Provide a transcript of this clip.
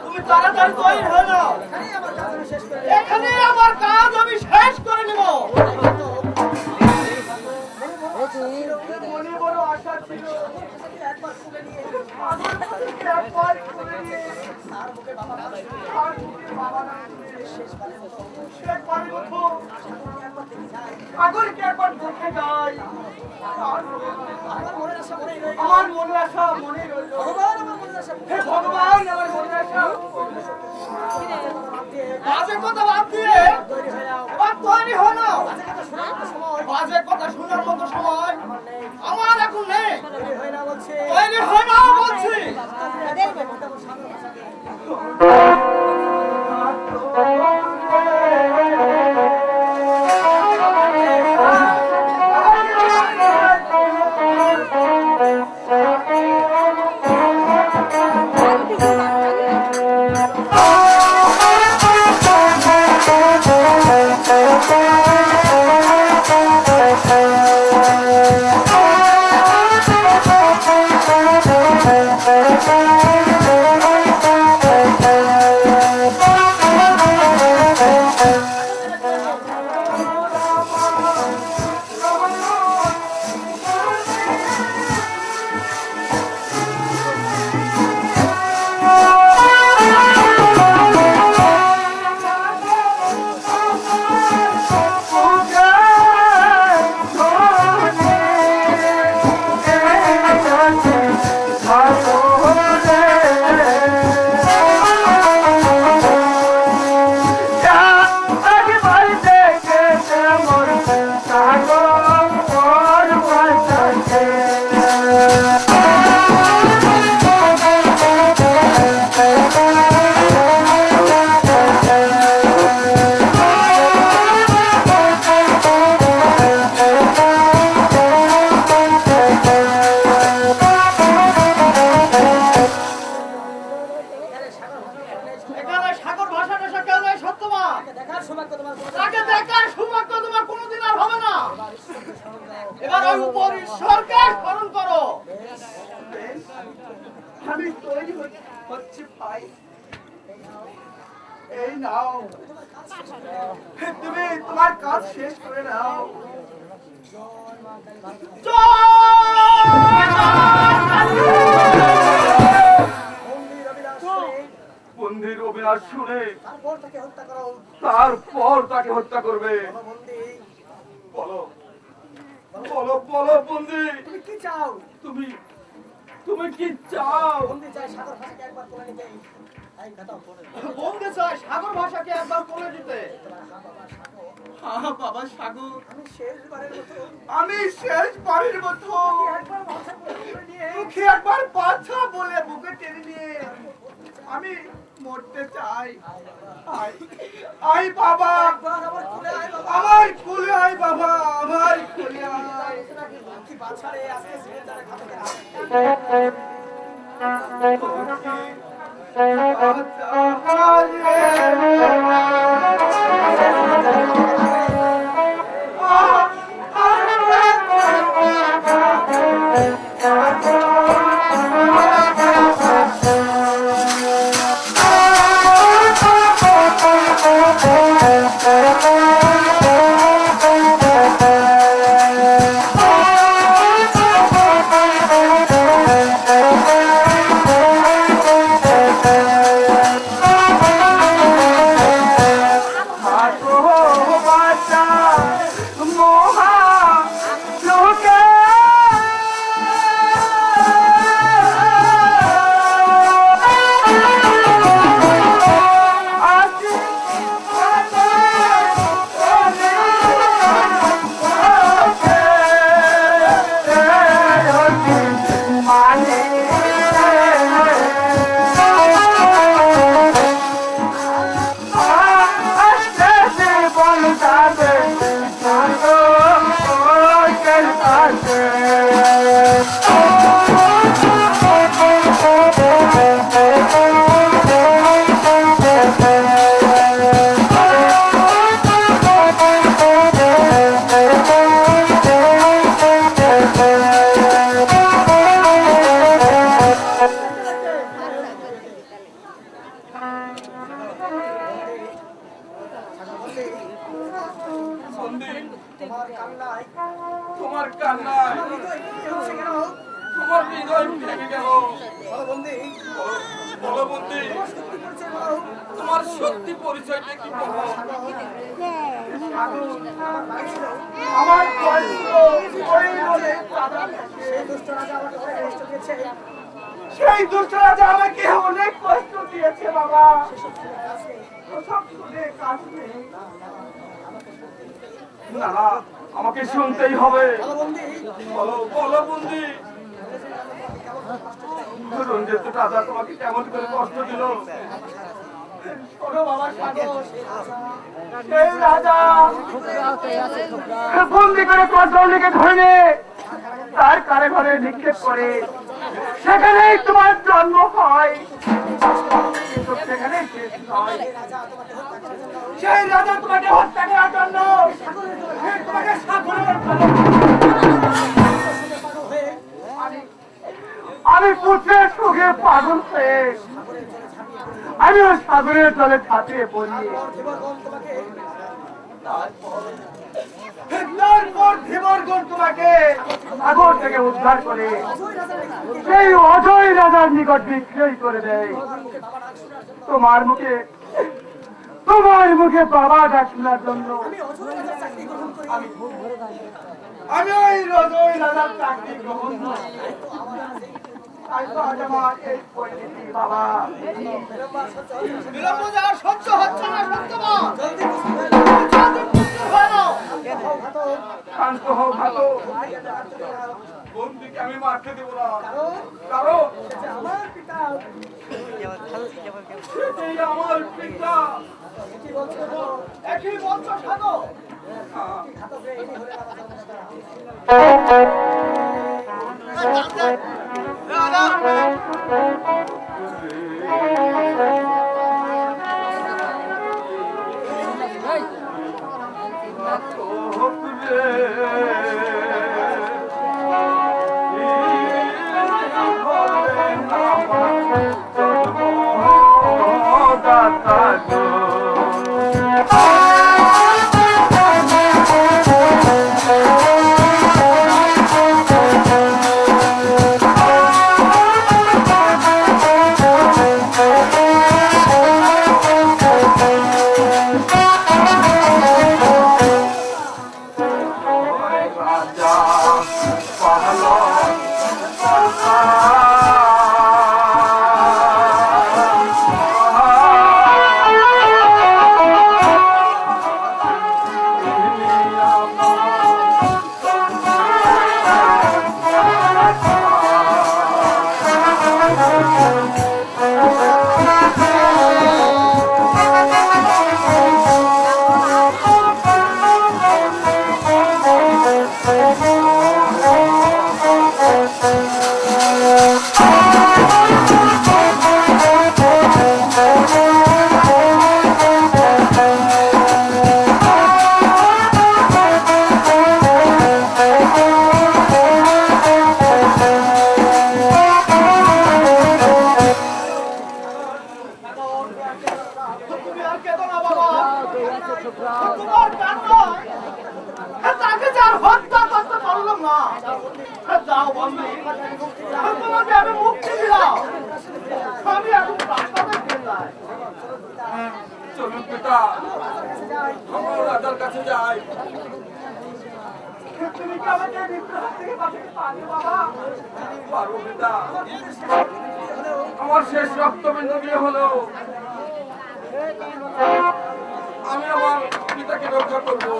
তুমি তাড়াতাড়ি তৈরি হয়ে নাও, এখানে আমার কাজ আমি শেষ করে নিব। মনে বড় আশা ছিল, একবার তুলে নিয়ে পাগলকে একবার দেখে যাই। আমার মনে আসা মনে রইল। হে ভগবান, আমার মনে আসা বাজে কথা বাদ দিয়ে এবার তৈরি হলো। বাজে কথা শোনার মতো সময় আমার এখন নেই। তৈরি হয় না বলছি। এবার ওই উপর ঈশ্বরকে স্মরণ করো। আমি তৈরি হচ্ছি ভাই, এই নাও, তুমি তোমার কাজ শেষ করে নাও। বন্দির অভিলাষ শুনে তারপর তাকে হত্যা করবে। বলো বলো বলো বন্দি, তুমি কি চাও? তুমি তুমি কি চাও? বন্দি চাই সাগর ভাষাকে একবার কোলে নিতে। বন্দি চাই সাগর ভাষাকে একবার কোলে দিতে। হ্যাঁ বাবা সাগর, আমি শেষবারের মতো মুখে একবার বাছা বলে বুকে টেনে নিয়ে আমি মরতে চাই। আই বাবা, আমার কোলে আই বাবা, আমার কোলে আই। কি বাছারে আজকে সিলেন্ডারে খাতে বন্দি তোমার কান্নায় তোমার কান্নায় আমার হৃদয় ভেঙে হচ্ছে কেন? তোমার হৃদয় ভেঙে গেল। বলো বন্দি, বলো বন্দি, তোমার সত্যি পরিচয় বলো। তোমার সত্যি পরিচয়টা কি বলো? আমার ভাই ছিল, আমার কষ্ট ওই বলে দাদা, সেই দুষ্ট রাজা আমাকে অনেক কষ্ট দিয়েছে। সেই দুষ্ট রাজা আমাকে অনেক কষ্ট দিয়েছে বাবা। ওসব শুনে কাঁদবে। না না, আমাকে শুনতেই হবে। বলো বন্দি, বলো বলো বন্দি, রঞ্জিত রাজা তোমাকে কেমন করে কষ্ট দিল? শোনো বাবা সাগর, সেই রাজা বন্দি করে কন্ট্রোলকে ধরে তার কারে ঘরে নিক্ষেপ করে সেখানেই তোমার জন্ম হয়, কিন্তু সেখানেই শেষ হয়। সেই রাজা তোমাকে হত্যা করার জন্য তোমাকে সাগরের আমি পুত্রের সুখে পাগল হয়ে আমি ওই সাগরের জলে ছাপিয়ে পড়ি। তারপর ধীবরগণ তোমাকে সাগর থেকে উদ্ধার করে সেই অজয় রাজার নিকট বিক্রয় করে দেয়। তোমার মুখে বাবা ডাক শোনার জন্য আমি ওই অজয় রাজার চাকরি গ্রহণ করি। তাই তো আজ আমার এই পরিণতি বাবা। বিলম্ব যাওয়ার সহ্য হচ্ছে না সত্যমা। শান্ত হও ভালো, বন্দিকে আমি মারতে দেবো না, কারণ আমার পিতা সেটাই আমার পিতা। কি বলছো গো? একই বংশ সাধো। ঘাতকরে এনে ধরে চলুন পিতা, আমরা রাজার কাছে যাই। তুমি কি আমাকে বিদ্রোহ থেকে বাঁচাতে পারবে বাবা? পারবো পিতা, আমার শেষ রক্তবিন্দু দিয়ে হলেও আমি আমার পিতাকে রক্ষা করবো।